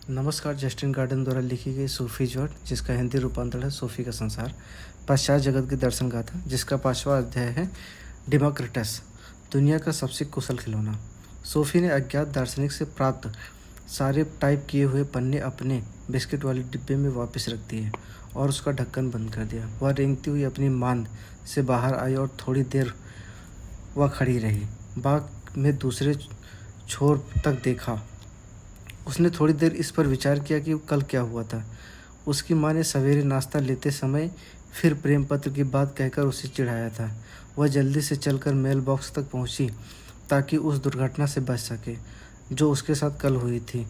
नमस्कार। Justin garden द्वारा लिखी गई सूफी ज्योट, जिसका हिंदी रूपांतरण है सूफी का संसार, पाश्चात्य जगत की दर्शन गाथा, जिसका 5वां अध्याय है डेमोक्रिटस, दुनिया का सबसे कुशल खिलौना। सूफी ने अज्ञात दार्शनिक से प्राप्त सारे टाइप किए हुए पन्ने अपने बिस्किट वाले डिब्बे में वापस रख दिए और उसका ढक्कन बंद कर दिया। वह रेंगती हुई अपनी मांद से बाहर आई और थोड़ी देर वह खड़ी रही। बाग में दूसरे छोर तक देखा। उसने थोड़ी देर इस पर विचार किया कि कल क्या हुआ था। उसकी माँ ने सवेरे नाश्ता लेते समय फिर प्रेम पत्र की बात कहकर उसे चिढ़ाया था। वह जल्दी से चलकर मेल बॉक्स तक पहुंची ताकि उस दुर्घटना से बच सके जो उसके साथ कल हुई थी।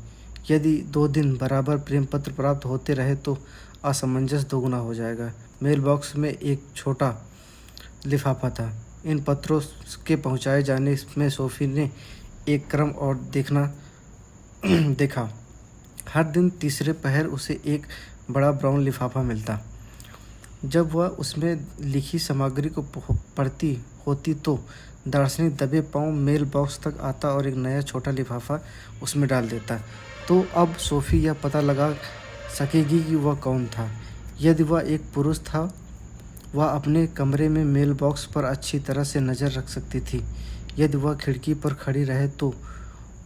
यदि 2 दिन बराबर प्रेम पत्र प्राप्त होते रहे तो असमंजस दोगुना हो जाएगा। मेल बॉक्स में एक छोटा लिफाफा था। इन पत्रों के पहुंचाए जाने में सोफी ने एक क्रम और देखा। हर दिन तीसरे पहर उसे एक बड़ा ब्राउन लिफाफा मिलता। जब वह उसमें लिखी सामग्री को पढ़ती होती तो दार्शनिक दबे पांव मेल बॉक्स तक आता और एक नया छोटा लिफाफा उसमें डाल देता। तो अब सोफी यह पता लगा सकेगी कि वह कौन था। यदि वह एक पुरुष था, वह अपने कमरे में मेल बॉक्स पर अच्छी तरह से नज़र रख सकती थी। यदि वह खिड़की पर खड़ी रहे तो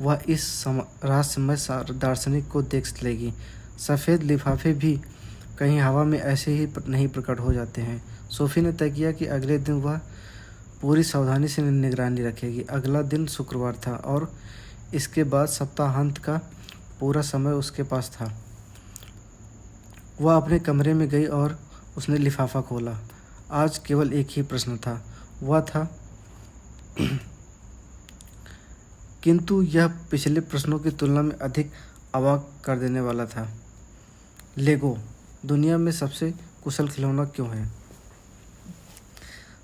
वह इस रहस्यमय दार्शनिक को देख लेगी। सफ़ेद लिफाफे भी कहीं हवा में ऐसे ही नहीं प्रकट हो जाते हैं। सोफी ने तय किया कि अगले दिन वह पूरी सावधानी से निगरानी रखेगी। अगला दिन शुक्रवार था और इसके बाद सप्ताहांत का पूरा समय उसके पास था। वह अपने कमरे में गई और उसने लिफाफा खोला। आज केवल एक ही प्रश्न था। वह था किंतु यह पिछले प्रश्नों की तुलना में अधिक अवाक कर देने वाला था। लेगो दुनिया में सबसे कुशल खिलौना क्यों है?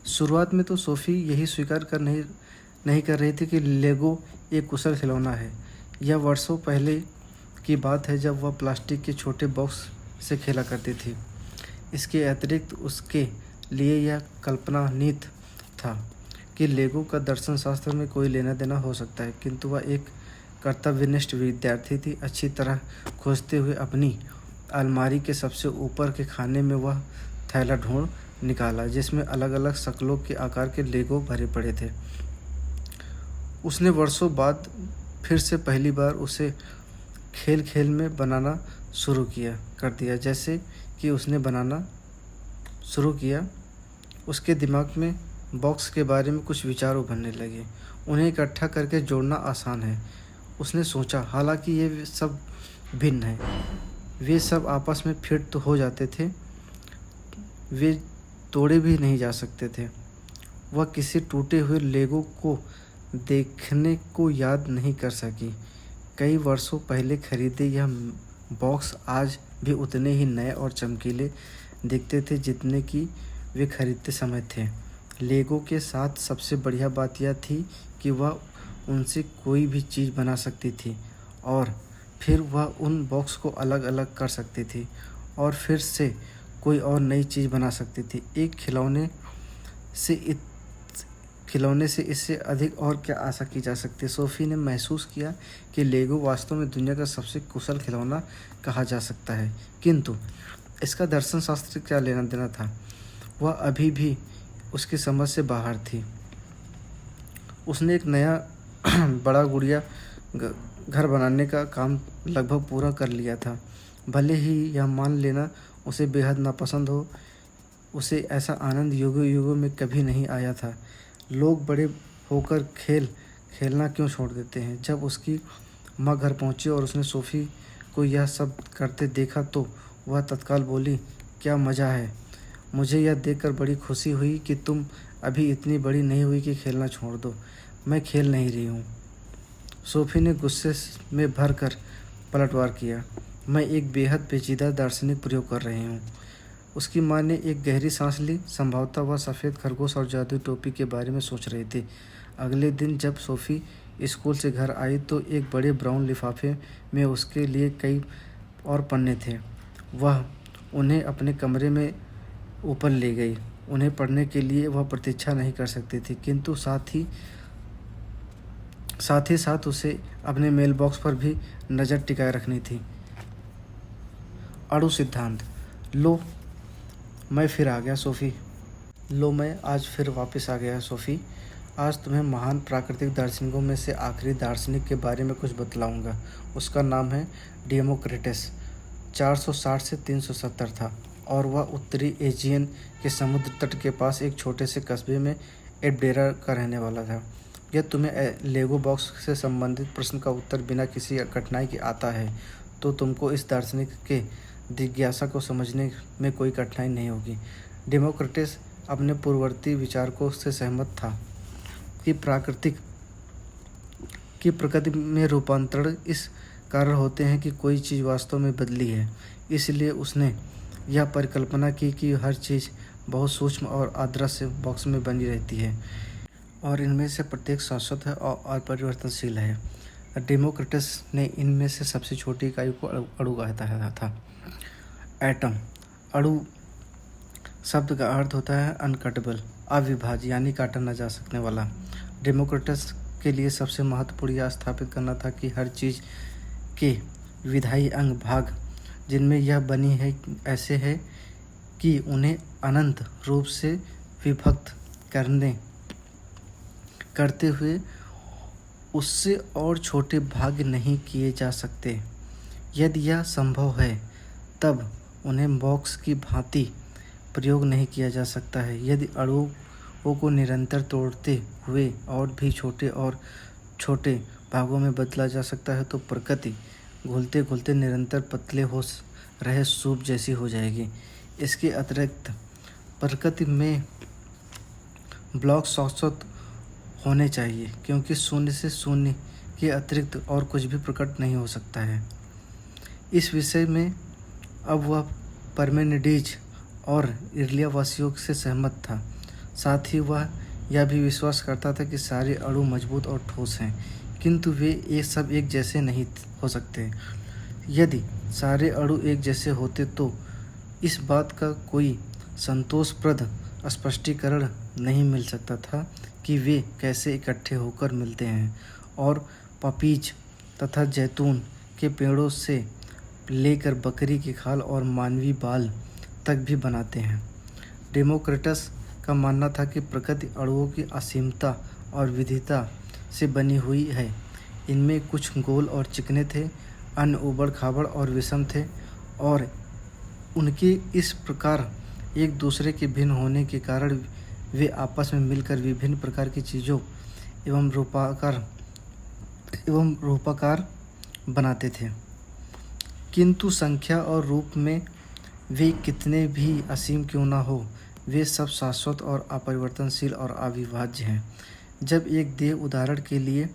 शुरुआत में तो सोफी यही स्वीकार नहीं कर रही थी कि लेगो एक कुशल खिलौना है। यह वर्षों पहले की बात है जब वह प्लास्टिक के छोटे बॉक्स से खेला करती थी। इसके अतिरिक्त उसके लिए यह कल्पनानीत था कि लेगो का दर्शन शास्त्र में कोई लेना देना हो सकता है, किंतु वह एक कर्तव्यनिष्ठ विद्यार्थी थी। अच्छी तरह खोजते हुए अपनी अलमारी के सबसे ऊपर के खाने में वह थैला ढूंढ निकाला जिसमें अलग अलग शक्लों के आकार के लेगो भरे पड़े थे। उसने वर्षों बाद फिर से पहली बार उसे खेल खेल में बनाना शुरू कर दिया। जैसे कि उसने बनाना शुरू किया, उसके दिमाग में बॉक्स के बारे में कुछ विचार उभरने लगे। उन्हें इकट्ठा करके जोड़ना आसान है, उसने सोचा। हालांकि ये सब भिन्न है। वे सब आपस में फिट तो हो जाते थे, वे तोड़े भी नहीं जा सकते थे। वह किसी टूटे हुए लेगो को देखने को याद नहीं कर सकी। कई वर्षों पहले खरीदे यह बॉक्स आज भी उतने ही नए और चमकीले दिखते थे जितने कि वे खरीदते समय थे। लेगो के साथ सबसे बढ़िया बात यह थी कि वह उनसे कोई भी चीज़ बना सकती थी और फिर वह उन बॉक्स को अलग अलग कर सकती थी और फिर से कोई और नई चीज़ बना सकती थी। एक खिलौने से इससे अधिक और क्या आशा की जा सकती है? सोफी ने महसूस किया कि लेगो वास्तव में दुनिया का सबसे कुशल खिलौना कहा जा सकता है, किंतु इसका दर्शन शास्त्र क्या लेना देना था? वह अभी भी उसकी समझ से बाहर थी। उसने एक नया बड़ा गुड़िया घर बनाने का काम लगभग पूरा कर लिया था। भले ही यह मान लेना उसे बेहद नापसंद हो, उसे ऐसा आनंद युगों युगों में कभी नहीं आया था। लोग बड़े होकर खेलना क्यों छोड़ देते हैं? जब उसकी माँ घर पहुंची और उसने सोफी को यह सब करते देखा तो वह तत्काल बोली, क्या मज़ा है। मुझे यह देखकर बड़ी खुशी हुई कि तुम अभी इतनी बड़ी नहीं हुई कि खेलना छोड़ दो। मैं खेल नहीं रही हूँ। सोफी ने गुस्से में भर कर पलटवार किया। मैं एक बेहद पेचीदा दार्शनिक प्रयोग कर रही हूँ। उसकी माँ ने एक गहरी सांस ली। संभवतः वह सफ़ेद खरगोश और जादुई टोपी के बारे में सोच रही थी। अगले दिन जब सोफी स्कूल से घर आई तो एक बड़े ब्राउन लिफाफे में उसके लिए कई और पन्ने थे। वह उन्हें अपने कमरे में ऊपर ले गई। उन्हें पढ़ने के लिए वह प्रतीक्षा नहीं कर सकती थी, किंतु साथ ही साथ उसे अपने मेल बॉक्स पर भी नज़र टिकाए रखनी थी। अणु सिद्धांत। लो मैं फिर आ गया सोफ़ी। लो मैं आज फिर वापस आ गया सोफ़ी। आज तुम्हें महान प्राकृतिक दार्शनिकों में से आखिरी दार्शनिक के बारे में कुछ बतलाऊंगा। उसका नाम है डेमोक्रिटस। 460 से 370 था और वह उत्तरी एजियन के समुद्र तट के पास एक छोटे से कस्बे में एबडेरा का रहने वाला था। यह तुम्हें लेगो बॉक्स से संबंधित प्रश्न का उत्तर बिना किसी कठिनाई के आता है तो तुमको इस दार्शनिक के जिज्ञासा को समझने में कोई कठिनाई नहीं होगी। डेमोक्रिटस अपने पूर्ववर्ती विचारकों से सहमत था कि प्रकृति में रूपांतरण इस कारण होते हैं कि कोई चीज़ वास्तव में बदली है। इसलिए उसने यह परिकल्पना की कि हर चीज़ बहुत सूक्ष्म और अदृश्य बॉक्स में बनी रहती है और इनमें से प्रत्येक शाश्वत है और अपरिवर्तनशील है। डेमोक्रिटस ने इनमें से सबसे छोटी इकाई को अणु कहता था। एटम। अणु शब्द का अर्थ होता है अनकटेबल, अविभाज्य यानी काटा न जा सकने वाला। डेमोक्रिटस के लिए सबसे महत्वपूर्ण यह स्थापित करना था कि हर चीज़ के विधायी अंग भाग जिनमें यह बनी है ऐसे है कि उन्हें अनंत रूप से विभक्त करते हुए उससे और छोटे भाग नहीं किए जा सकते। यदि यह संभव है तब उन्हें बॉक्स की भांति प्रयोग नहीं किया जा सकता है। यदि अणुओं को निरंतर तोड़ते हुए और भी छोटे भागों में बदला जा सकता है तो प्रकृति घुलते घुलते निरंतर पतले हो रहे सूप जैसी हो जाएगी। इसके अतिरिक्त प्रकृति में ब्लॉक शाश्वत होने चाहिए क्योंकि शून्य से शून्य के अतिरिक्त और कुछ भी प्रकट नहीं हो सकता है। इस विषय में अब वह पार्मेनिडीज और इरलिया वासियों से सहमत था। साथ ही वह यह भी विश्वास करता था कि सारे अणु मजबूत और ठोस हैं किंतु वे सब एक जैसे नहीं हो सकते। यदि सारे अणु एक जैसे होते तो इस बात का कोई संतोषप्रद स्पष्टीकरण नहीं मिल सकता था कि वे कैसे इकट्ठे होकर मिलते हैं और पपीज तथा जैतून के पेड़ों से लेकर बकरी की खाल और मानवीय बाल तक भी बनाते हैं। डेमोक्रिटस का मानना था कि प्रकृति अणुओं की असीमता और विविधता से बनी हुई है। इनमें कुछ गोल और चिकने थे, अन्य ऊबड़ खाबड़ और विषम थे और उनके इस प्रकार एक दूसरे के भिन्न होने के कारण वे आपस में मिलकर विभिन्न प्रकार की चीज़ों एवं रूपाकार बनाते थे। किंतु संख्या और रूप में वे कितने भी असीम क्यों ना हो, वे सब शाश्वत और अपरिवर्तनशील और अविभाज्य हैं। जब एक देह उदाहरण के लिए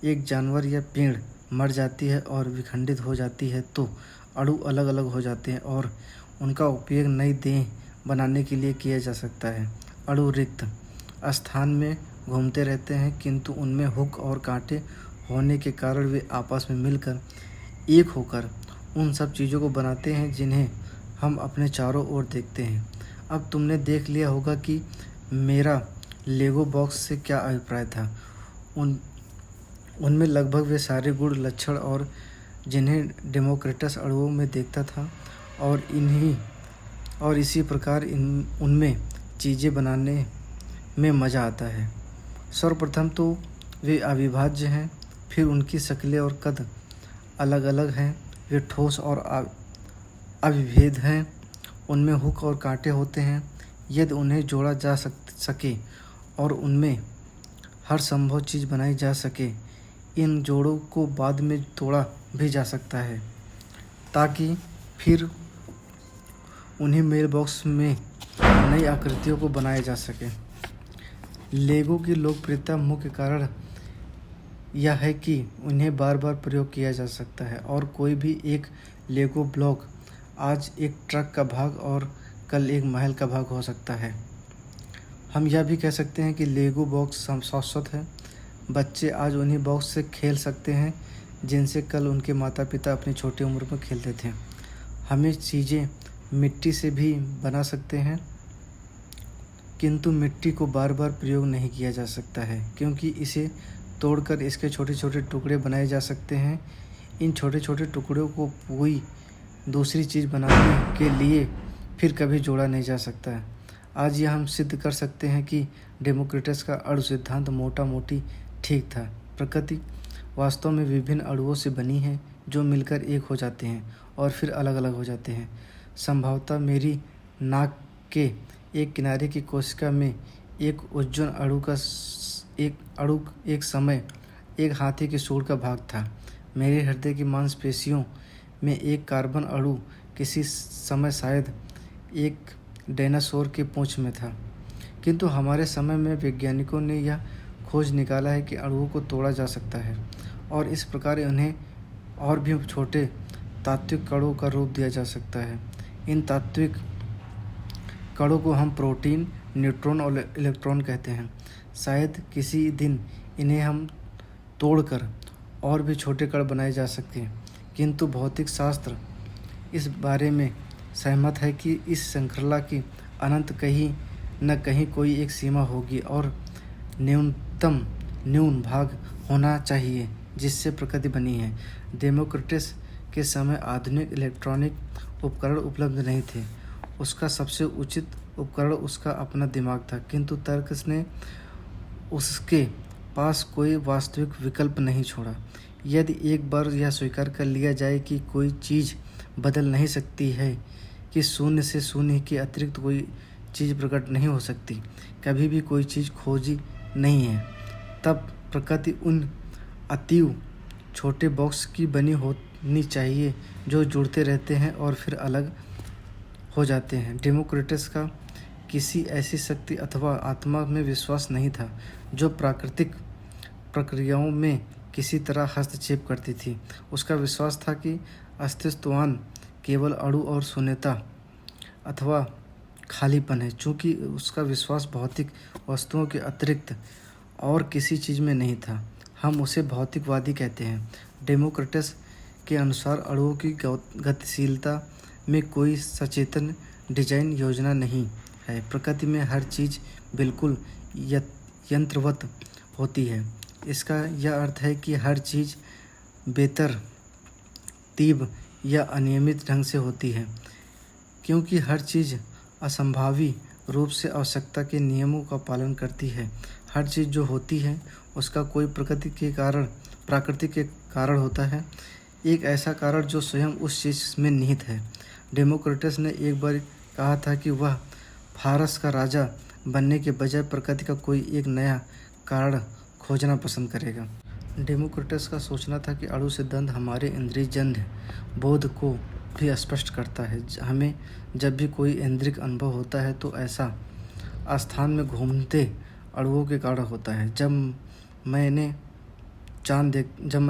एक जानवर या पेड़ मर जाती है और विखंडित हो जाती है तो अणु अलग अलग हो जाते हैं और उनका उपयोग नई देह बनाने के लिए किया जा सकता है। अणु रिक्त स्थान में घूमते रहते हैं किंतु उनमें हुक और कांटे होने के कारण वे आपस में मिलकर एक होकर उन सब चीज़ों को बनाते हैं जिन्हें हम अपने चारों ओर देखते हैं। अब तुमने देख लिया होगा कि मेरा लेगो बॉक्स से क्या अभिप्राय था। उनमें लगभग वे सारे गुण लक्षण और जिन्हें डेमोक्रिटस अणुओं में देखता था और इसी प्रकार उनमें चीज़ें बनाने में मज़ा आता है। सर्वप्रथम तो वे अविभाज्य हैं, फिर उनकी शक्लें और कद अलग अलग हैं, वे ठोस और अविभेद हैं, उनमें हुक और कांटे होते हैं। यदि उन्हें जोड़ा जा सके और उनमें हर संभव चीज़ बनाई जा सके, इन जोड़ों को बाद में तोड़ा भी जा सकता है ताकि फिर उन्हें मेल बॉक्स में नई आकृतियों को बनाया जा सके। लेगो की लोकप्रियता मुख्य कारण यह है कि उन्हें बार बार प्रयोग किया जा सकता है और कोई भी एक लेगो ब्लॉक आज एक ट्रक का भाग और कल एक महल का भाग हो सकता है। हम यह भी कह सकते हैं कि लेगो बॉक्स शाश्वत है। बच्चे आज उन्हीं बॉक्स से खेल सकते हैं जिनसे कल उनके माता पिता अपनी छोटी उम्र में खेलते थे। हमें चीज़ें मिट्टी से भी बना सकते हैं किंतु मिट्टी को बार बार प्रयोग नहीं किया जा सकता है क्योंकि इसे तोड़कर इसके छोटे छोटे टुकड़े बनाए जा सकते हैं। इन छोटे छोटे टुकड़ों को कोई दूसरी चीज़ बनाने के लिए फिर कभी जोड़ा नहीं जा सकता है। आज यह हम सिद्ध कर सकते हैं कि डेमोक्रिटस का अणु सिद्धांत मोटा मोटी ठीक था। प्रकृति वास्तव में विभिन्न अणुओं से बनी है जो मिलकर एक हो जाते हैं और फिर अलग अलग हो जाते हैं। संभवतः मेरी नाक के एक किनारे की कोशिका में एक उज्ज्वल अणु एक समय एक हाथी के सूंड का भाग था। मेरे हृदय की मांसपेशियों में एक कार्बन अणु किसी समय शायद एक डायनासोर के पूंछ में था। किंतु हमारे समय में वैज्ञानिकों ने यह खोज निकाला है कि अणुओं को तोड़ा जा सकता है और इस प्रकार उन्हें और भी छोटे तात्विक कणों का रूप दिया जा सकता है। इन तात्विक कणों को हम प्रोटीन, न्यूट्रॉन और इलेक्ट्रॉन कहते हैं। शायद किसी दिन इन्हें हम तोड़कर और भी छोटे कण बनाए जा सकते हैं, किंतु भौतिक शास्त्र इस बारे में सहमत है कि इस श्रृंखला की अनंत कहीं न कहीं कोई एक सीमा होगी और न्यून भाग होना चाहिए जिससे प्रकृति बनी है। डेमोक्रिटस के समय आधुनिक इलेक्ट्रॉनिक उपकरण उपलब्ध नहीं थे। उसका सबसे उचित उपकरण उसका अपना दिमाग था, किंतु तर्क ने उसके पास कोई वास्तविक विकल्प नहीं छोड़ा। यदि एक बार यह स्वीकार कर लिया जाए कि कोई चीज़ बदल नहीं सकती है, कि शून्य से शून्य के अतिरिक्त कोई चीज़ प्रकट नहीं हो सकती, कभी भी कोई चीज़ खोजी नहीं है, तब प्रकृति उन अतीव छोटे बॉक्स की बनी होनी चाहिए जो जुड़ते रहते हैं और फिर अलग हो जाते हैं। डेमोक्रिटस का किसी ऐसी शक्ति अथवा आत्मा में विश्वास नहीं था जो प्राकृतिक प्रक्रियाओं में किसी तरह हस्तक्षेप करती थी। उसका विश्वास था कि अस्तित्ववान केवल अणु और शून्यता अथवा खालीपन है। चूँकि उसका विश्वास भौतिक वस्तुओं के अतिरिक्त और किसी चीज़ में नहीं था, हम उसे भौतिकवादी कहते हैं। डेमोक्रिटस के अनुसार अणुओं की गतिशीलता में कोई सचेतन डिजाइन योजना नहीं है। प्रकृति में हर चीज़ बिल्कुल यंत्रवत होती है। इसका यह अर्थ है कि हर चीज़ बेतरतीब या अनियमित ढंग से होती है, क्योंकि हर चीज़ असंभावी रूप से आवश्यकता के नियमों का पालन करती है। हर चीज़ जो होती है उसका कोई प्राकृतिक के कारण होता है, एक ऐसा कारण जो स्वयं उस चीज़ में निहित है। डेमोक्रिटस ने एक बार कहा था कि वह फारस का राजा बनने के बजाय प्रकृति का कोई एक नया कारण खोजना पसंद करेगा। डेमोक्रिटस का सोचना था कि अणु सिद्धांत हमारे इंद्रियजन्य बोध को भी स्पष्ट करता है। हमें जब भी कोई इंद्रियक अनुभव होता है तो ऐसा स्थान में घूमते अणुओं के कारण होता है। जब मैं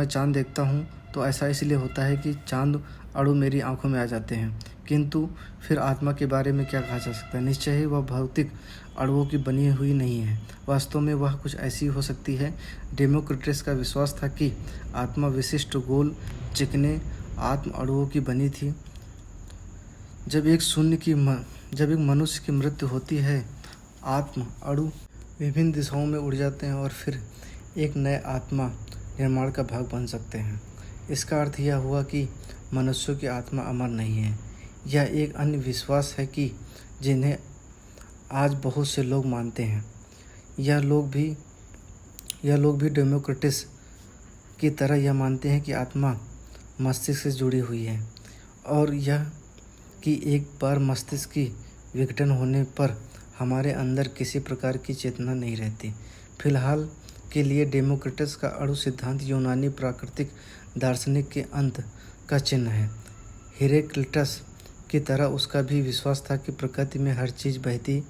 चाँद देखता हूँ तो ऐसा इसलिए होता है कि चाँद अणु मेरी आंखों में आ जाते हैं। किंतु फिर आत्मा के बारे में क्या कहा जा सकता है? निश्चय ही वह भौतिक अणुओं की बनी हुई नहीं है, वास्तव में वह कुछ ऐसी हो सकती है। डेमोक्रिटस का विश्वास था कि आत्मा विशिष्ट गोल चिकने आत्म अणुओं की बनी थी। जब एक मनुष्य की मृत्यु होती है, आत्म अणु विभिन्न दिशाओं में उड़ जाते हैं और फिर एक नए आत्मा निर्माण का भाग बन सकते हैं। इसका अर्थ यह हुआ कि मनुष्यों की आत्मा अमर नहीं है। यह एक अन्य विश्वास है कि जिन्हें आज बहुत से लोग मानते हैं। यह लोग भी डेमोक्रिटस की तरह यह मानते हैं कि आत्मा मस्तिष्क से जुड़ी हुई है और यह कि एक बार मस्तिष्क की विघटन होने पर हमारे अंदर किसी प्रकार की चेतना नहीं रहती। फिलहाल के लिए डेमोक्रिटस का अणु सिद्धांत यूनानी प्राकृतिक दार्शनिक के अंत का चिन्ह है। हेराक्लिटस की तरह उसका भी विश्वास था कि प्रकृति में हर चीज़ बहती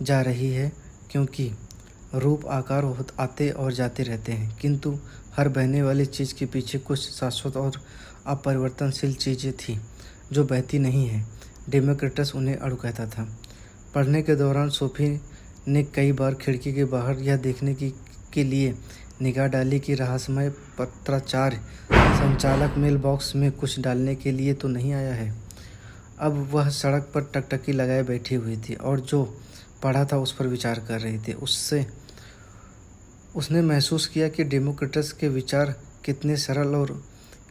जा रही है, क्योंकि रूप आकार आते और जाते रहते हैं, किंतु हर बहने वाली चीज़ के पीछे कुछ शाश्वत और अपरिवर्तनशील चीज़ें थी जो बहती नहीं है। डेमोक्रिटस उन्हें अणु कहता था। पढ़ने के दौरान सोफी ने कई बार खिड़की के बाहर यह देखने के लिए निगाह डाली कि रहस्यमय पत्राचार संचालक मेल बॉक्स में कुछ डालने के लिए तो नहीं आया है। अब वह सड़क पर टकटकी लगाए बैठी हुई थी और जो पढ़ा था उस पर विचार कर रही थी। उसने महसूस किया कि डेमोक्रिटस के विचार कितने सरल और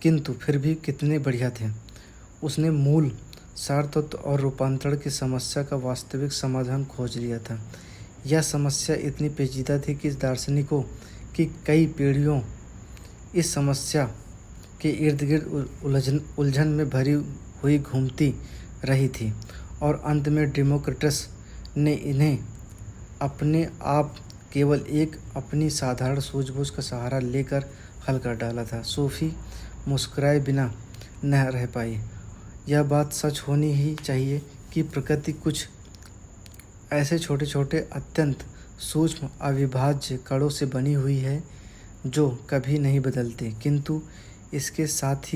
किंतु फिर भी कितने बढ़िया थे। उसने मूल सार तत्व और रूपांतरण की समस्या का वास्तविक समाधान खोज लिया था। यह समस्या इतनी पेचीदा थी कि दार्शनिकों की कई पीढ़ियों इस समस्या के इर्द गिर्द उलझन में भरी हुई घूमती रही थी और अंत में डेमोक्रिटस ने इन्हें अपने आप केवल एक अपनी साधारण सूझबूझ का सहारा लेकर हल कर डाला था। सोफी मुस्कुराए बिना न रह पाई। यह बात सच होनी ही चाहिए कि प्रकृति कुछ ऐसे छोटे छोटे अत्यंत सूक्ष्म अविभाज्य कणों से बनी हुई है जो कभी नहीं बदलते, किंतु इसके साथ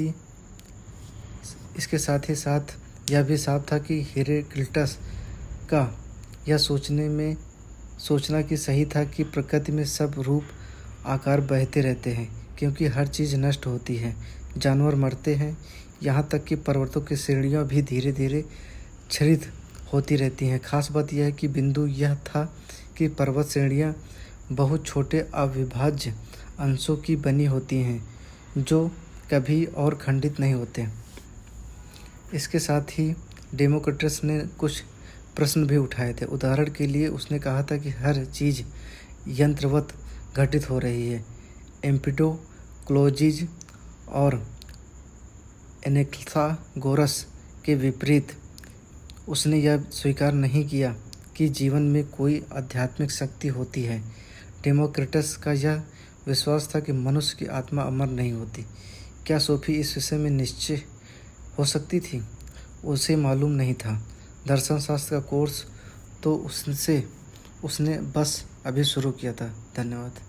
ही साथ यह भी साफ था कि हेराक्लिटस का यह सोचना कि सही था कि प्रकृति में सब रूप आकार बहते रहते हैं, क्योंकि हर चीज़ नष्ट होती है, जानवर मरते हैं, यहाँ तक कि पर्वतों की श्रेणियाँ भी धीरे धीरे क्षरित होती रहती हैं। खास बात यह है कि बिंदु यह था कि पर्वत श्रेणियाँ बहुत छोटे अविभाज्य अंशों की बनी होती हैं जो कभी और खंडित नहीं होते। इसके साथ ही डेमोक्रिटस ने कुछ प्रश्न भी उठाए थे। उदाहरण के लिए उसने कहा था कि हर चीज़ यंत्रवत घटित हो रही है। एम्पिडोक्लोजीज और एनाक्सागोरस के विपरीत उसने यह स्वीकार नहीं किया कि जीवन में कोई आध्यात्मिक शक्ति होती है। डेमोक्रिटस का यह विश्वास था कि मनुष्य की आत्मा अमर नहीं होती। क्या सोफी इस विषय में निश्चय हो सकती थी? उसे मालूम नहीं था। दर्शन शास्त्र का कोर्स तो उसने बस अभी शुरू किया था। धन्यवाद।